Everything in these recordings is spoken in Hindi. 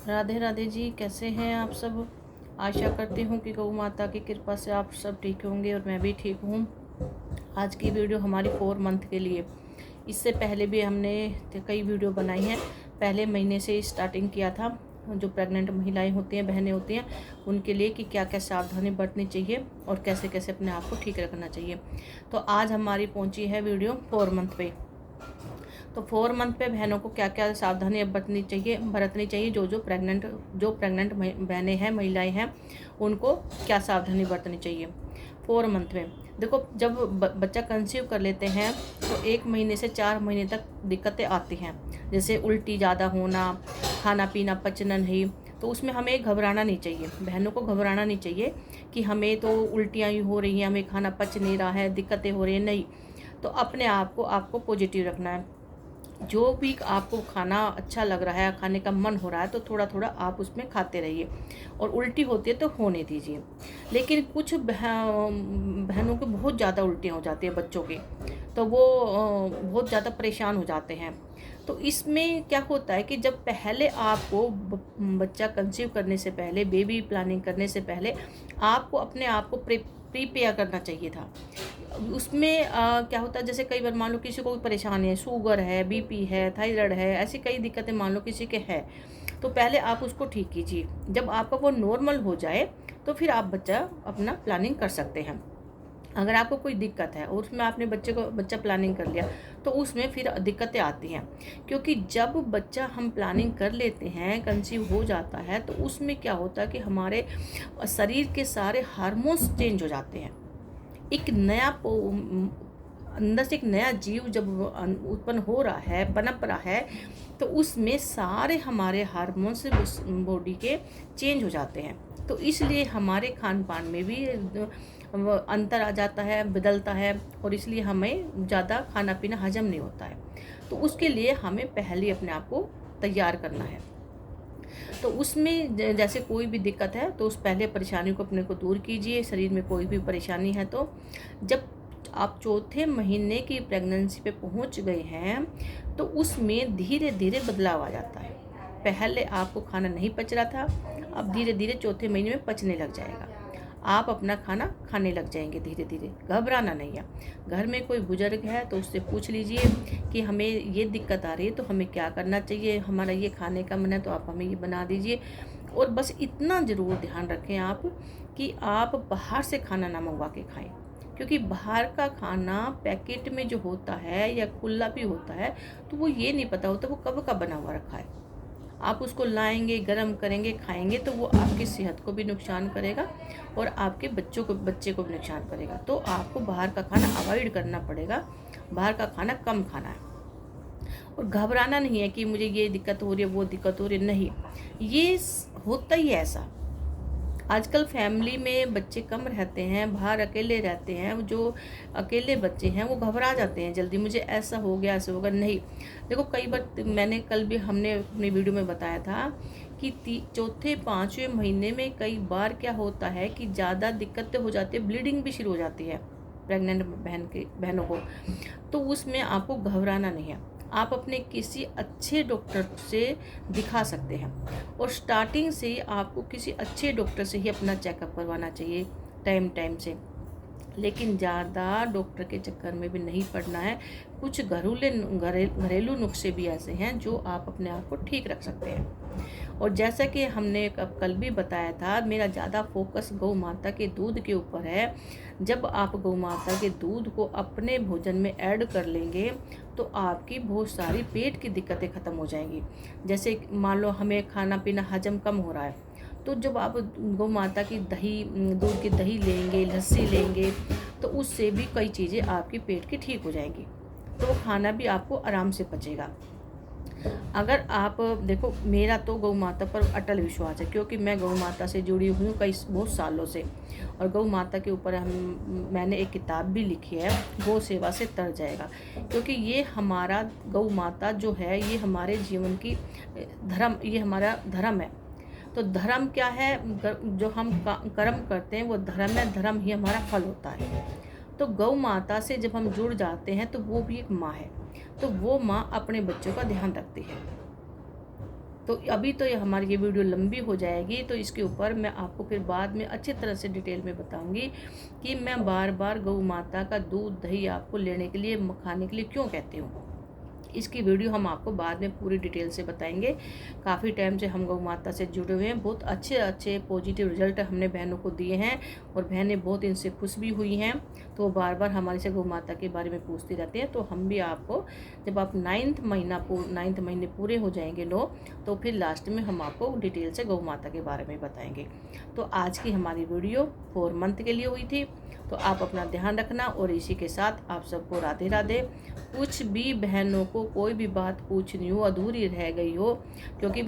राधे राधे जी, कैसे हैं आप सब। आशा करती हूँ कि गौ माता की कृपा से आप सब ठीक होंगे और मैं भी ठीक हूँ। आज की वीडियो हमारी 4 मंथ के लिए। इससे पहले भी हमने कई वीडियो बनाई हैं। पहले महीने से स्टार्टिंग किया था, जो प्रेग्नेंट महिलाएं होती हैं, बहनें होती हैं, उनके लिए कि क्या क्या सावधानी बरतनी चाहिए और कैसे कैसे अपने आप को ठीक रखना चाहिए। तो आज हमारी पहुँची है वीडियो 4 मंथ पे। तो 4 मंथ पे बहनों को क्या क्या सावधानी बरतनी चाहिए, जो प्रेग्नेंट बहनें हैं, महिलाएं हैं, उनको क्या सावधानी बरतनी चाहिए 4 मंथ में। देखो, जब बच्चा कंसीव कर लेते हैं तो 1 महीने से 4 महीने तक दिक्कतें आती हैं, जैसे उल्टी ज़्यादा होना, खाना पीना पचना नहीं। तो उसमें हमें घबराना नहीं चाहिए, बहनों को घबराना नहीं चाहिए कि हमें तो उल्टियाँ ही हो रही हैं, हमें खाना पच नहीं रहा है, दिक्कतें हो रही हैं। नहीं, तो अपने आप को आपको पॉजिटिव रखना है। जो भी आपको खाना अच्छा लग रहा है, खाने का मन हो रहा है, तो थोड़ा थोड़ा आप उसमें खाते रहिए। और उल्टी होती है तो होने दीजिए। लेकिन कुछ बहनों को बहुत ज़्यादा उल्टियाँ हो जाती है बच्चों की, तो वो बहुत ज़्यादा परेशान हो जाते हैं। तो इसमें क्या होता है कि जब पहले आपको बच्चा कंसीव करने से पहले, बेबी प्लानिंग करने से पहले, आपको अपने आप को प्रिपेयर करना चाहिए था। उसमें क्या होता है, जैसे कई बार मान लो किसी को कोई परेशानी है, शुगर है, बीपी है, थायराइड है, ऐसी कई दिक्कतें मान लो किसी के है, तो पहले आप उसको ठीक कीजिए। जब आपका वो नॉर्मल हो जाए तो फिर आप बच्चा अपना प्लानिंग कर सकते हैं। अगर आपको कोई दिक्कत है और उसमें आपने बच्चा प्लानिंग कर लिया, तो उसमें फिर दिक्कतें आती हैं। क्योंकि जब बच्चा हम प्लानिंग कर लेते हैं, कंसीव हो जाता है, तो उसमें क्या होता है कि हमारे शरीर के सारे हार्मोन्स चेंज हो जाते हैं। एक नया अंदर से एक नया जीव जब उत्पन्न हो रहा है, पनप रहा है, तो उसमें सारे हमारे हार्मोन्स बॉडी के चेंज हो जाते हैं। तो इसलिए हमारे खान पान में भी अंतर आ जाता है, बदलता है, और इसलिए हमें ज़्यादा खाना पीना हजम नहीं होता है। तो उसके लिए हमें पहले अपने आप को तैयार करना है। तो उसमें जैसे कोई भी दिक्कत है तो उस पहले परेशानी को अपने को दूर कीजिए। शरीर में कोई भी परेशानी है तो जब आप चौथे महीने की प्रेगनेंसी पे पहुंच गए हैं, तो उसमें धीरे धीरे बदलाव आ जाता है। पहले आपको खाना नहीं पच रहा था, अब धीरे धीरे चौथे महीने में पचने लग जाएगा। आप अपना खाना खाने लग जाएंगे धीरे धीरे। घबराना नहीं है। घर में कोई बुजुर्ग है तो उससे पूछ लीजिए कि हमें ये दिक्कत आ रही है तो हमें क्या करना चाहिए, हमारा ये खाने का मन है तो आप हमें ये बना दीजिए। और बस इतना ज़रूर ध्यान रखें आप कि आप बाहर से खाना ना मंगवा के खाएं, क्योंकि बाहर का खाना पैकेट में जो होता है या खुला भी होता है, तो वो ये नहीं पता होता वो कब का बना हुआ रखा है। आप उसको लाएंगे, गर्म करेंगे, खाएंगे, तो वो आपकी सेहत को भी नुकसान करेगा और आपके बच्चे को भी नुकसान करेगा। तो आपको बाहर का खाना अवॉइड करना पड़ेगा। बाहर का खाना कम खाना है। और घबराना नहीं है कि मुझे ये दिक्कत हो रही है, वो दिक्कत हो रही है। नहीं, ये होता ही है ऐसा। आजकल फैमिली में बच्चे कम रहते हैं, बाहर अकेले रहते हैं। जो अकेले बच्चे हैं वो घबरा जाते हैं जल्दी, मुझे ऐसा हो गया, ऐसा होगा। नहीं, देखो, कई बार मैंने कल भी हमने अपनी वीडियो में बताया था कि चौथे पाँचवें महीने में कई बार क्या होता है कि ज़्यादा दिक्कतें हो जाती है, ब्लीडिंग भी शुरू हो जाती है प्रेग्नेंट बहनों को। तो उसमें आपको घबराना नहीं है। आप अपने किसी अच्छे डॉक्टर से दिखा सकते हैं, और स्टार्टिंग से ही आपको किसी अच्छे डॉक्टर से ही अपना चेकअप करवाना चाहिए टाइम टाइम से। लेकिन ज़्यादा डॉक्टर के चक्कर में भी नहीं पड़ना है। कुछ घरेलू नुस्खे भी ऐसे हैं जो आप अपने आप को ठीक रख सकते हैं। और जैसा कि हमने कल भी बताया था, मेरा ज़्यादा फोकस गौ माता के दूध के ऊपर है। जब आप गौ माता के दूध को अपने भोजन में ऐड कर लेंगे तो आपकी बहुत सारी पेट की दिक्कतें ख़त्म हो जाएंगी। जैसे मान लो हमें खाना पीना हजम कम हो रहा है, तो जब आप गौ माता की दूध की दही लेंगे, लस्सी लेंगे, तो उससे भी कई चीज़ें आपके पेट की ठीक हो जाएंगी। तो वो खाना भी आपको आराम से पचेगा। अगर आप देखो, मेरा तो गौ माता पर अटल विश्वास है, क्योंकि मैं गौ माता से जुड़ी हूँ बहुत सालों से। और गौ माता के ऊपर मैंने एक किताब भी लिखी है, गौ सेवा से तर जाएगा। क्योंकि ये हमारा गौ माता जो है, ये हमारे जीवन की ये हमारा धर्म है। तो धर्म क्या है, जो हम कर्म करते हैं वो धर्म है, धर्म ही हमारा फल होता है। तो गौ माता से जब हम जुड़ जाते हैं तो वो भी एक माँ है, तो वो माँ अपने बच्चों का ध्यान रखती है। तो अभी तो ये हमारी ये वीडियो लंबी हो जाएगी, तो इसके ऊपर मैं आपको फिर बाद में अच्छी तरह से डिटेल में बताऊंगी कि मैं बार बार गौ माता का दूध दही आपको लेने के लिए खाने के लिए क्यों कहती हूँ। इसकी वीडियो हम आपको बाद में पूरी डिटेल से बताएंगे। काफ़ी टाइम से हम गौ माता से जुड़े हुए हैं, बहुत अच्छे अच्छे पॉजिटिव रिजल्ट हमने बहनों को दिए हैं और बहनें बहुत इनसे खुश भी हुई हैं। तो बार बार हमारे से गौ माता के बारे में पूछती रहती हैं। तो हम भी आपको जब आप 9th महीने पूरे हो जाएंगे 9, तो फिर लास्ट में हम आपको डिटेल से गौ माता के बारे में बताएंगे। तो आज की हमारी वीडियो 4 मंथ के लिए हुई थी। तो आप अपना ध्यान रखना और इसी के साथ आप सबको राधे राधे। कुछ भी बहनों को कोई भी बात पूछनी हो, अधूरी रह गई हो, क्योंकि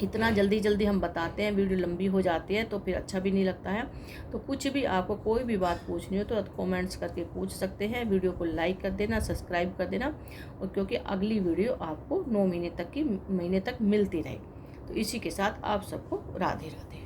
इतना जल्दी जल्दी हम बताते हैं, वीडियो लंबी हो जाती है तो फिर अच्छा भी नहीं लगता है। तो कुछ भी आपको कोई भी बात पूछनी हो तो कमेंट्स करके पूछ सकते हैं। वीडियो को लाइक कर देना, सब्सक्राइब कर देना, और क्योंकि अगली वीडियो आपको 9 महीने तक मिलती रहे। तो इसी के साथ आप सबको राधे राधे।